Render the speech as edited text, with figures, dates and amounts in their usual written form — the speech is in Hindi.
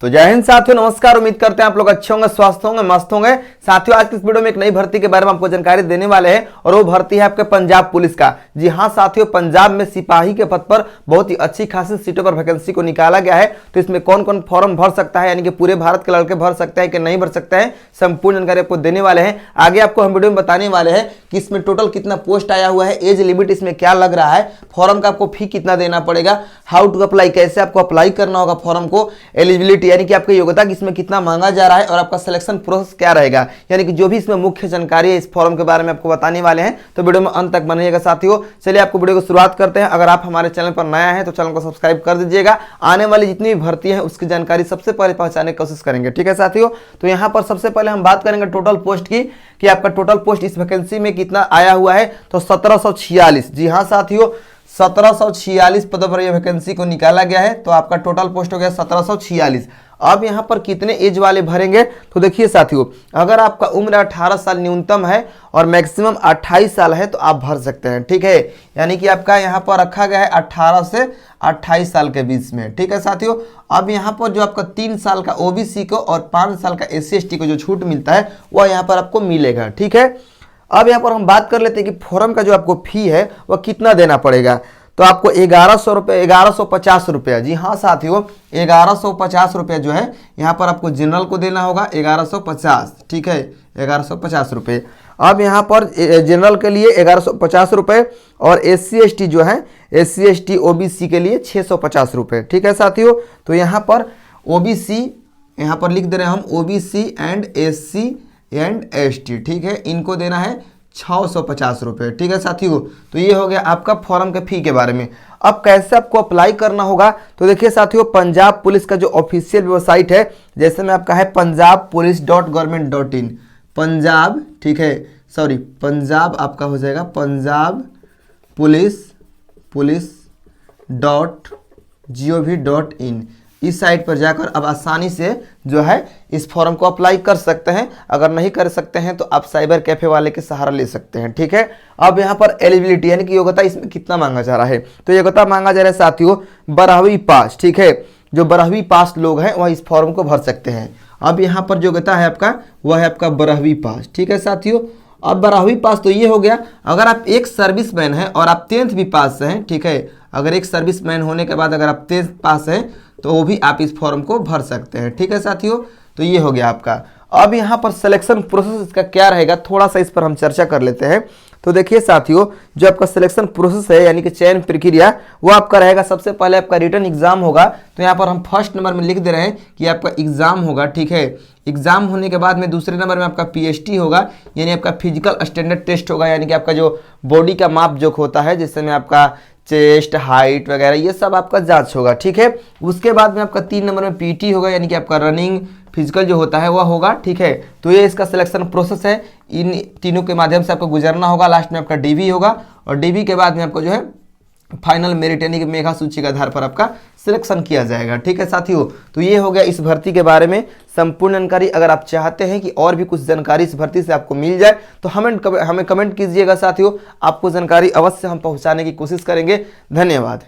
तो जय हिंद साथियों, नमस्कार। उम्मीद करते हैं आप लोग अच्छे होंगे, स्वस्थ होंगे, मस्त होंगे। साथियों, आज की इस वीडियो में एक नई भर्ती के बारे में आपको जानकारी देने वाले हैं और वो भर्ती है आपके पंजाब पुलिस का। जी हाँ साथियों, पंजाब में सिपाही के पद पर बहुत ही अच्छी खासी सीटों पर वैकेंसी को निकाला गया है। तो इसमें कौन कौन फॉर्म भर सकता है, यानी कि पूरे भारत के लड़के भर सकते हैं कि नहीं भर सकते हैं, संपूर्ण जानकारी आपको देने वाले हैं। आगे आपको हम वीडियो में बताने वाले हैं कि इसमें टोटल कितना पोस्ट आया हुआ है, एज लिमिट इसमें क्या लग रहा है, फॉर्म का आपको फी कितना देना पड़ेगा, हाउ टू अप्लाई, कैसे आपको अप्लाई करना होगा फॉर्म को, एलिजिबिलिटी यानी कि आपकी योग्यता इसमें कितना मांगा जा रहा है और आपका सिलेक्शन प्रोसेस क्या रहेगा, यानी कि जो भी इसमें मुख्य जानकारी है इस फॉर्म के बारे में आपको बताने वाले हैं। तो वीडियो में अंत तक बनिएगा साथियों। चलिए आपको वीडियो को शुरुआत करते हैं। अगर आप हमारे चैनल पर नया है तो चैनल को सब्सक्राइब कर दीजिएगा। आने वाली जितनी भी भर्ती है उसकी जानकारी सबसे पहले पहुंचाने की कोशिश करेंगे, ठीक है साथियों। तो यहाँ पर सबसे पहले हम बात करेंगे टोटल पोस्ट की कि आपका टोटल पोस्ट इस वैकेंसी में कितना आया हुआ है। तो 1746, जी हाँ साथियों, 1746 पदों पर यह वैकेंसी को निकाला गया है। तो आपका टोटल पोस्ट हो गया 1746। अब यहाँ पर कितने एज वाले भरेंगे, तो देखिए साथियों, अगर आपका उम्र 18 साल न्यूनतम है और मैक्सिमम 28 साल है तो आप भर सकते हैं, ठीक है। यानी कि आपका यहाँ पर रखा गया है 18 से 28 साल के बीच में, ठीक है साथियों। अब यहाँ पर जो आपका 3 साल का ओबीसी को और 5 साल का SC/ST को जो छूट मिलता है वह यहाँ पर आपको मिलेगा, ठीक है। अब यहाँ पर हम बात कर लेते हैं कि फॉर्म का जो आपको फी है वह कितना देना पड़ेगा। तो आपको 1100 रुपये, 1150 रुपया, जी हाँ साथियों, 1150 रुपया जो है यहाँ पर आपको जनरल को देना होगा, 1150, ठीक है, 1150 रुपये। अब यहाँ पर जनरल के लिए 1150 रुपये और SC/ST जो है, SC/ST OBC के लिए 650 रुपये, ठीक है साथियों। तो यहाँ पर OBC यहाँ पर लिख दे रहे हैं हम, OBC and SC and ST, ठीक है, इनको देना है 650 रुपये, ठीक है साथियों। तो ये हो गया आपका फॉर्म के फी के बारे में। अब कैसे आपको अप्लाई करना होगा, तो देखिए साथियों, पंजाब पुलिस का जो ऑफिशियल वेबसाइट है, जैसे में आपका है punjabpolice.government.in, पंजाब, ठीक है, सॉरी पंजाब आपका हो जाएगा पंजाब पुलिस.gov.in। इस साइट पर जाकर अब आसानी से जो है इस फॉर्म को अप्लाई कर सकते हैं। अगर नहीं कर सकते हैं तो आप साइबर कैफे वाले के सहारा ले सकते हैं, ठीक है। अब यहाँ पर एलिजिबिलिटी यानी कि योग्यता इसमें कितना मांगा जा रहा है, तो योग्यता मांगा जा रहा है साथियों 12वीं पास, ठीक है। जो 12वीं पास लोग हैं वह इस फॉर्म को भर सकते हैं। अब यहाँ पर योग्यता है आपका, वह है आपका 12वीं पास, ठीक है साथियों। अब 12वीं पास तो ये हो गया, अगर आप एक सर्विसमैन हैं और आप 10th भी पास हैं, ठीक है, अगर एक सर्विसमैन होने के बाद अगर आप 10th पास हैं तो वो भी आप इस फॉर्म को भर सकते हैं, ठीक है साथियों। तो ये हो गया आपका। अब यहाँ पर सिलेक्शन प्रोसेस इसका क्या रहेगा, थोड़ा सा इस पर हम चर्चा कर लेते हैं। तो देखिए साथियों, जो आपका सिलेक्शन प्रोसेस है यानी कि चयन प्रक्रिया, वो आपका रहेगा, सबसे पहले आपका रिटन एग्जाम होगा। तो यहाँ पर हम फर्स्ट नंबर में लिख दे रहे हैं कि आपका एग्जाम होगा, ठीक है। एग्जाम होने के बाद में दूसरे नंबर में आपका PST होगा, यानी आपका फिजिकल स्टैंडर्ड टेस्ट होगा, यानी कि आपका जो बॉडी का माप जोख होता है, जिससे में आपका चेस्ट, हाइट वगैरह ये सब आपका जांच होगा, ठीक है। उसके बाद में आपका 3 नंबर में PT होगा, यानी कि आपका रनिंग फिजिकल जो होता है वह होगा, ठीक है। तो ये इसका सिलेक्शन प्रोसेस है, इन तीनों के माध्यम से आपको गुजरना होगा। लास्ट में आपका DV होगा और DV के बाद में आपको जो है फाइनल मेरिट यानी कि मेधा सूची के आधार पर आपका सिलेक्शन किया जाएगा, ठीक है साथियों। तो ये हो गया इस भर्ती के बारे में संपूर्ण जानकारी। अगर आप चाहते हैं कि और भी कुछ जानकारी इस भर्ती से आपको मिल जाए तो हमें कमेंट कीजिएगा साथियों, आपको जानकारी अवश्य हम पहुंचाने की कोशिश करेंगे। धन्यवाद।